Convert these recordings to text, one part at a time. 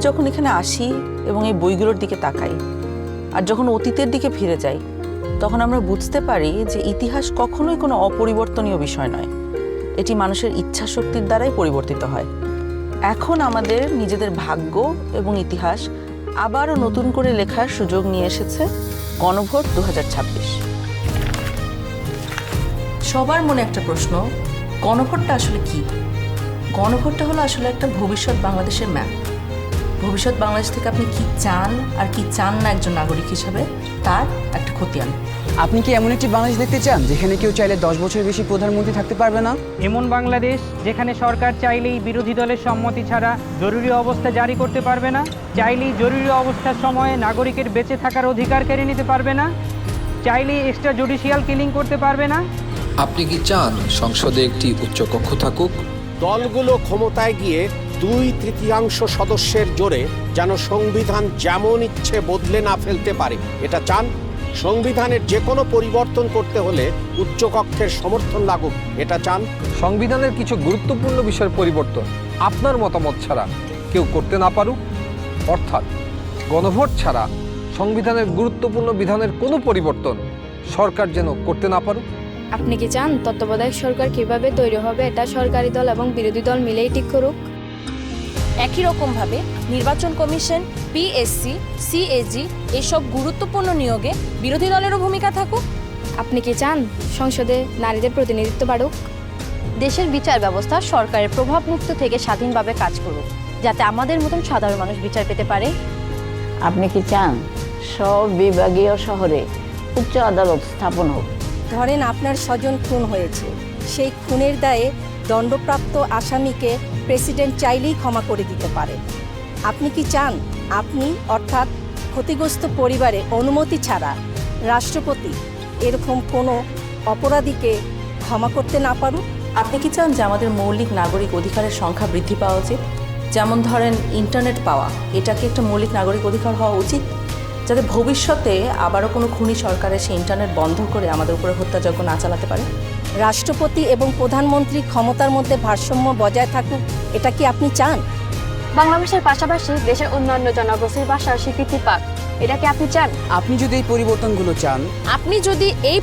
যখন এখানে আসি এবং এই বইগুলোর দিকে তাকাই আর যখন অতীতের দিকে ফিরে যাই, তখন আমরা বুঝতে পারি যে ইতিহাস কখনোই কোনো অপরিবর্তনীয় বিষয় নয়। এটি মানুষের ইচ্ছা শক্তির দ্বারাই পরিবর্তিত হয়। এখন আমাদের নিজেদের ভাগ্য এবং ইতিহাস আবারও নতুন করে লেখার সুযোগ নিয়ে এসেছে গণভোট 2026। সবার মনে একটা প্রশ্ন, গণভোটটা আসলে কি? গণভোটটা হলো আসলে একটা ভবিষ্যৎ বাংলাদেশের ম্যাপ। ভবিষ্যৎ বাংলাদেশ থেকে আপনি কি চান আর কি চান না একজন নাগরিক হিসেবে, তার একটা খতিয়ান। আপনি কি এমন একটি বাংলাদেশ দেখতে চান যেখানে কেউ চাইলে 10 বছর বেশি প্রধানমন্ত্রী থাকতে পারবে না? এমন বাংলাদেশ যেখানে সরকার চাইলেই বিরোধী দলের সম্মতি ছাড়া জরুরি অবস্থা জারি করতে পারবে না, চাইলেই জরুরি অবস্থার সময়ে নাগরিকের বেঁচে থাকার অধিকার কেড়ে নিতে পারবে না, চাইলেই এক্সট্রা জুডিশিয়াল কিলিং করতে পারবে না? আপনি কি চান সংসদে একটি উচ্চকক্ষ থাকুক? দলগুলো ক্ষমতায় গিয়ে 2/3 সদস্যের জোরে যেন সংবিধান যেমন ইচ্ছে বদলে না ফেলতে পারে, এটা চান? সংবিধানের যে কোনো পরিবর্তন করতে হলে উচ্চকক্ষের সমর্থন লাগুক, এটা চান? সংবিধানের কিছু গুরুত্বপূর্ণ বিষয়ের পরিবর্তন আপনার মতামত ছাড়া কেউ করতে না পারুক, অর্থাৎ গণভোট ছাড়া সংবিধানের গুরুত্বপূর্ণ বিধানের কোনো পরিবর্তন সরকার যেন করতে না পারুক। আপনি কি চান তত্ত্বাবধায়ক সরকার কিভাবে তৈরি হবে এটা সরকারি দল এবং বিরোধী দল মিলেই ঠিক করুক? একই রকমভাবে নির্বাচন কমিশন, পিএসসি, সিএজি এসব গুরুত্বপূর্ণ নিয়োগে বিরোধী দলেরও ভূমিকা থাকুক? আপনি কি চান সংসদে নারীদের প্রতিনিধিত্ব বাড়ুক? দেশের বিচার ব্যবস্থা সরকারের প্রভাবমুক্ত থেকে স্বাধীনভাবে কাজ করুক, যাতে আমাদের মতন সাধারণ মানুষ বিচার পেতে পারে? আপনি কি চান সব বিভাগীয় শহরে উচ্চ আদালত স্থাপন হোক? ধরেন আপনার স্বজন খুন হয়েছে, সেই খুনের দায়ে দণ্ডপ্রাপ্ত আসামিকে প্রেসিডেন্ট চাইলেই ক্ষমা করে দিতে পারে। আপনি কি চান আপনি অর্থাৎ ক্ষতিগ্রস্ত পরিবারে অনুমতি ছাড়া রাষ্ট্রপতি এরকম কোনো অপরাধীকে ক্ষমা করতে না পারুক? আপনি কি চান যে আমাদের মৌলিক নাগরিক অধিকারের সংখ্যা বৃদ্ধি পাওয়া উচিত? যেমন ধরেন ইন্টারনেট পাওয়া, এটা কি একটা মৌলিক নাগরিক অধিকার হওয়া উচিত? যাতে ভবিষ্যতে আবারও কোনো খুনি সরকারের সেই ইন্টারনেট বন্ধ করে আমাদের উপরে হত্যাযজ্ঞ না চালাতে পারে। রাষ্ট্রপতি এবং প্রধানমন্ত্রী ক্ষমতার মধ্যে ভারসাম্য বজায় থাকুক, এটা কি আপনি চান? বাংলা ভাষার পাশাপাশি দেশের অন্যান্য জনগোষ্ঠীর ভাষার স্বীকৃতি পাক, এটা কি আপনি চান? আপনি যদি এই পরিবর্তনগুলো চান, আপনি যদি এই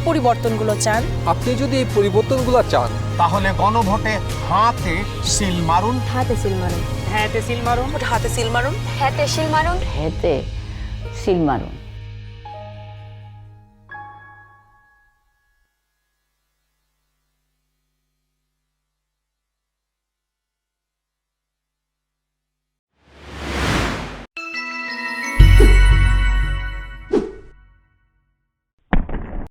পরিবর্তনগুলো চান, তাহলে গণভোটে হাতে সিল মারুন। হাতে সিল মারুন। হ্যাঁ, সিল মারুন। হাতে সিল মারুন। হাতে সিল মারুন। হেতে সিল মারুন।